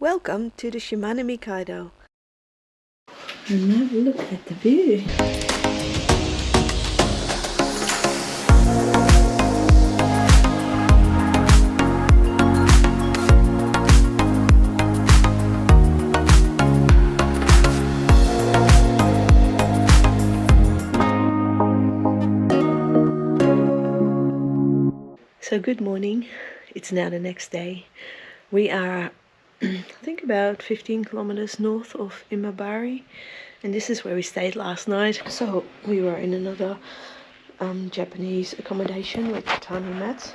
Welcome to the Shimanami Kaido. And have a look at the view. So good morning, it's now the next day. We are I think about 15 kilometers north of Imabari, and this is where we stayed last night. So we were in another Japanese accommodation with tatami mats.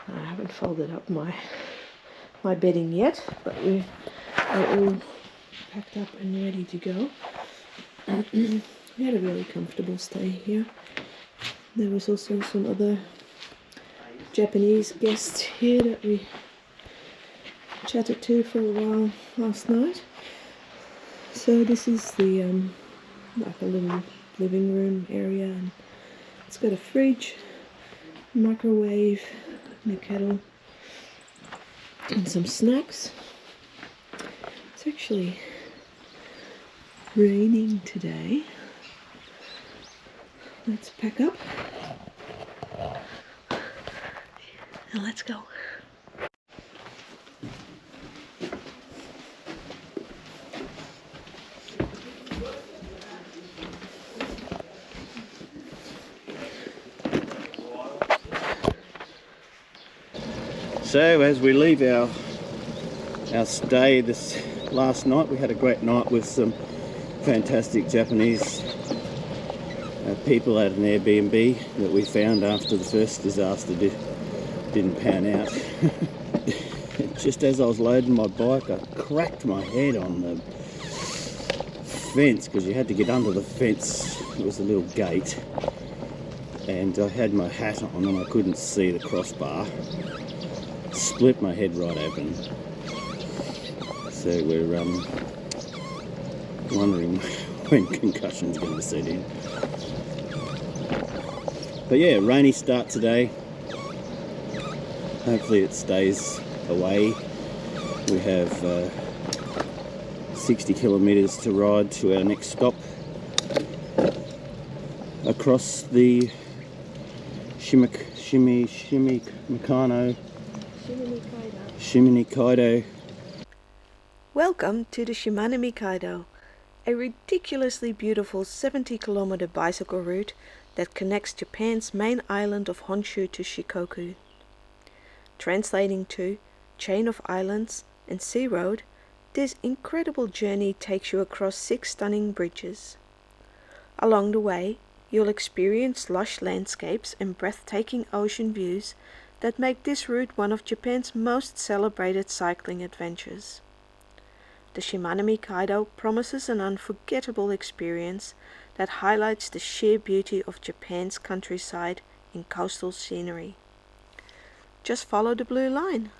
I haven't folded up my bedding yet, but we're all packed up and ready to go. We had a really comfortable stay here. There was also some other Japanese guests here that we chatted to for a while last night. So this is the like a little living room area, and it's got a fridge, microwave, and a kettle, and some snacks. It's actually raining today. Let's pack up and let's go. So as we leave our stay this last night, we had a great night with some fantastic Japanese people at an Airbnb that we found after the first disaster didn't pan out. Just as I was loading my bike, I cracked my head on the fence, because you had to get under the fence. It was a little gate, and I had my hat on and I couldn't see the crossbar. Split my head right open. So we're wondering when concussion's going to set in. But yeah, rainy start today. Hopefully it stays away. We have 60 kilometres to ride to our next stop across the Shimanami Kaido. Welcome to the Shimanami Kaido, a ridiculously beautiful 70-kilometer bicycle route that connects Japan's main island of Honshu to Shikoku. Translating to Chain of Islands and Sea Road, this incredible journey takes you across 6 stunning bridges. Along the way, you'll experience lush landscapes and breathtaking ocean views that make this route one of Japan's most celebrated cycling adventures. The Shimanami Kaido promises an unforgettable experience that highlights the sheer beauty of Japan's countryside in coastal scenery. Just follow the blue line.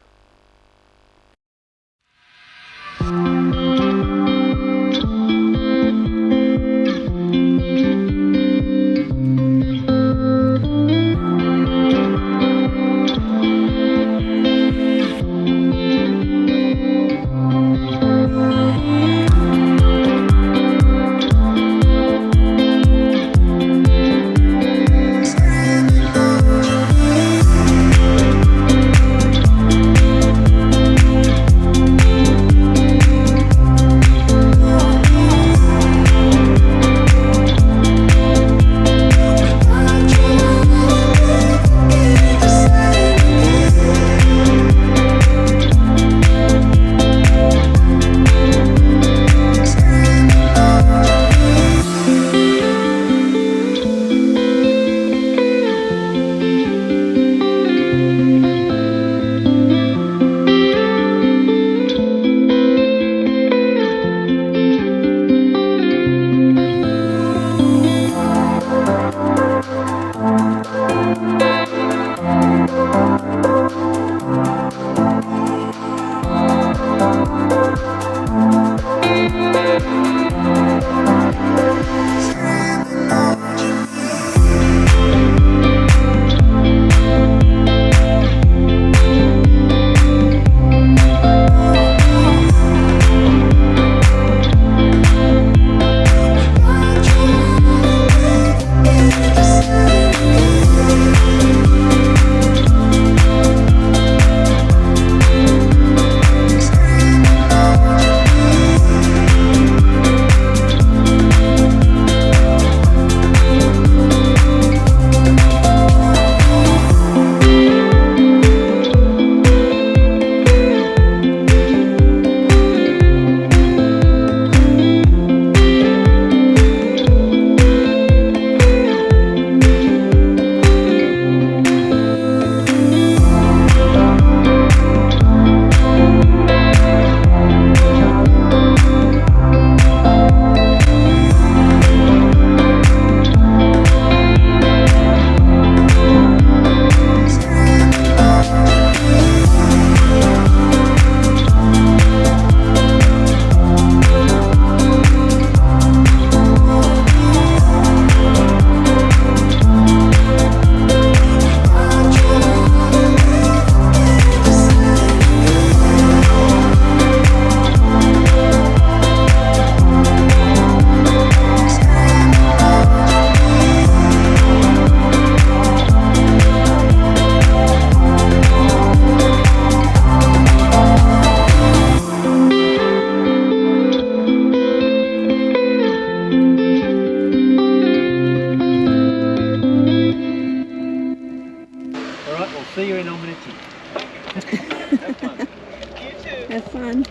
Have fun.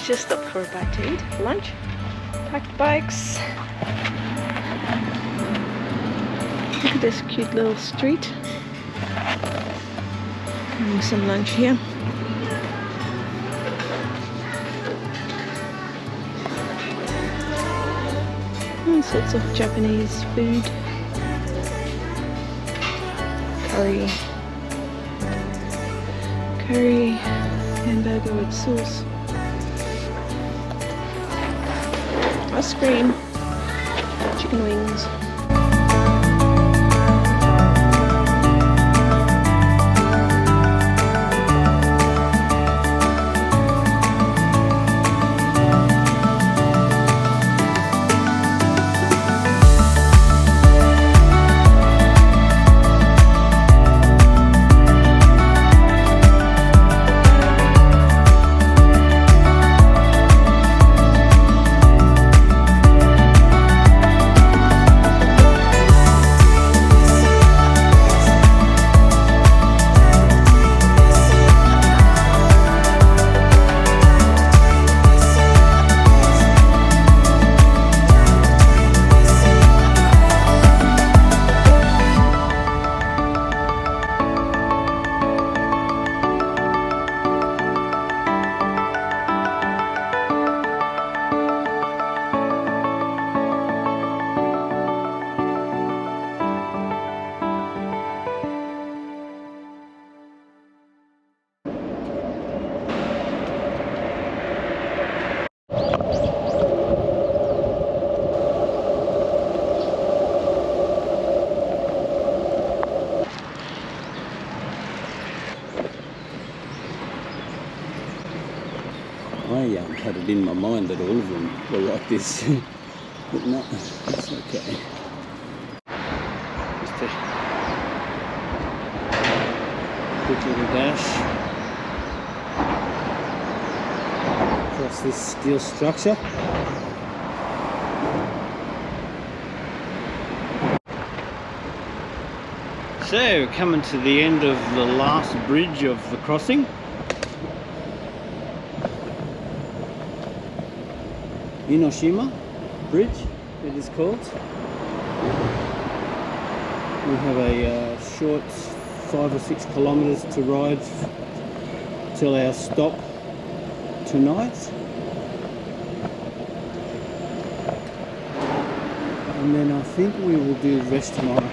Just stopped for a bite to eat, lunch, packed bikes. Look at this cute little street. Having some lunch here. All sorts of Japanese food. Curry, hamburger with sauce. Ice cream, chicken wings. I had it in my mind that all of them were like this, but no, it's okay. Just a quick little dash across this steel structure. So, coming to the end of the last bridge of the crossing. Enoshima Bridge, it is called. We have a short 5 or 6 kilometres to ride till our stop tonight. And then I think we will do the rest tomorrow.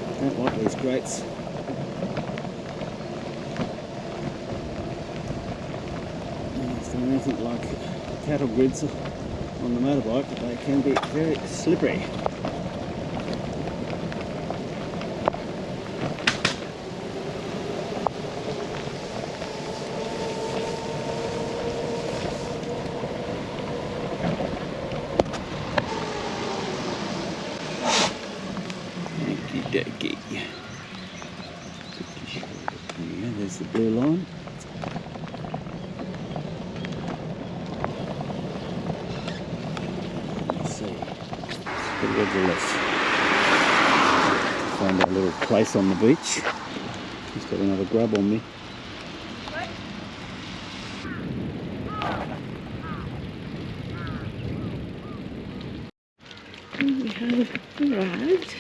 I don't like these grates. If they're anything like cattle grids on the motorbike, they can be very slippery. let's find our little place on the beach. Just got another grub on me. We have arrived.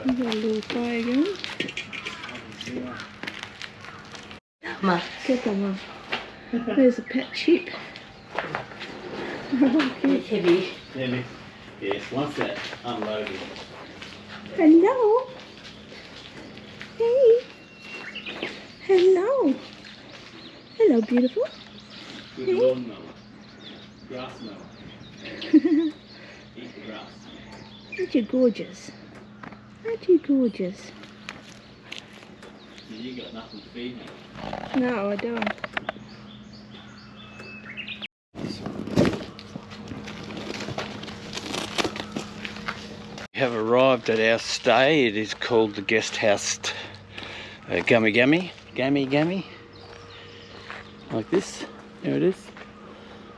We've got a little fire going. Ma. Get that one. There's a pet sheep. It's heavy. Heavy. Yes, once that unloaded. Hello. Hey. Hello. Hello, beautiful. Good lawnmower. Grass mower. Eat the grass. Aren't you gorgeous? Aren't you gorgeous? You got nothing to feed me. No, I don't. We have arrived at our stay. It is called the guest house Gummy Gummy. Like this. There it is.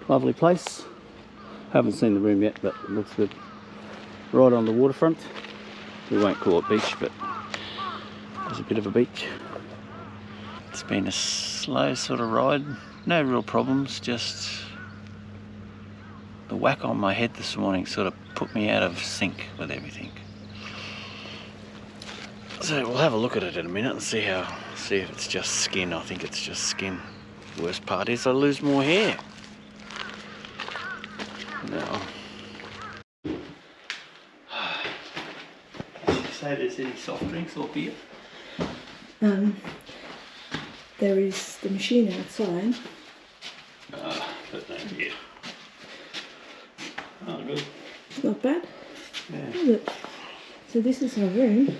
Lovely place. Haven't seen the room yet, but it looks good. Right on the waterfront. We won't call it beach, but there's a bit of a beach. It's been a slow sort of ride. No real problems, just the whack on my head this morning sort of put me out of sync with everything. So we'll have a look at it in a minute and see if it's just skin. I think it's just skin. The worst part is I lose more hair. No. Did you say there's any soft drinks or beer? There is the machine outside. But no beer. Oh, good. It's not bad. Yeah. Is it? So this is our room.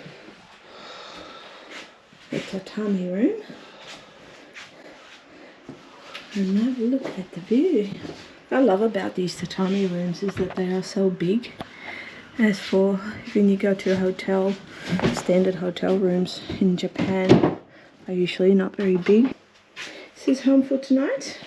The tatami room. And have a look at the view. What I love about these tatami rooms is that they are so big. As for when you go to a hotel, standard hotel rooms in Japan are usually not very big. This is home for tonight.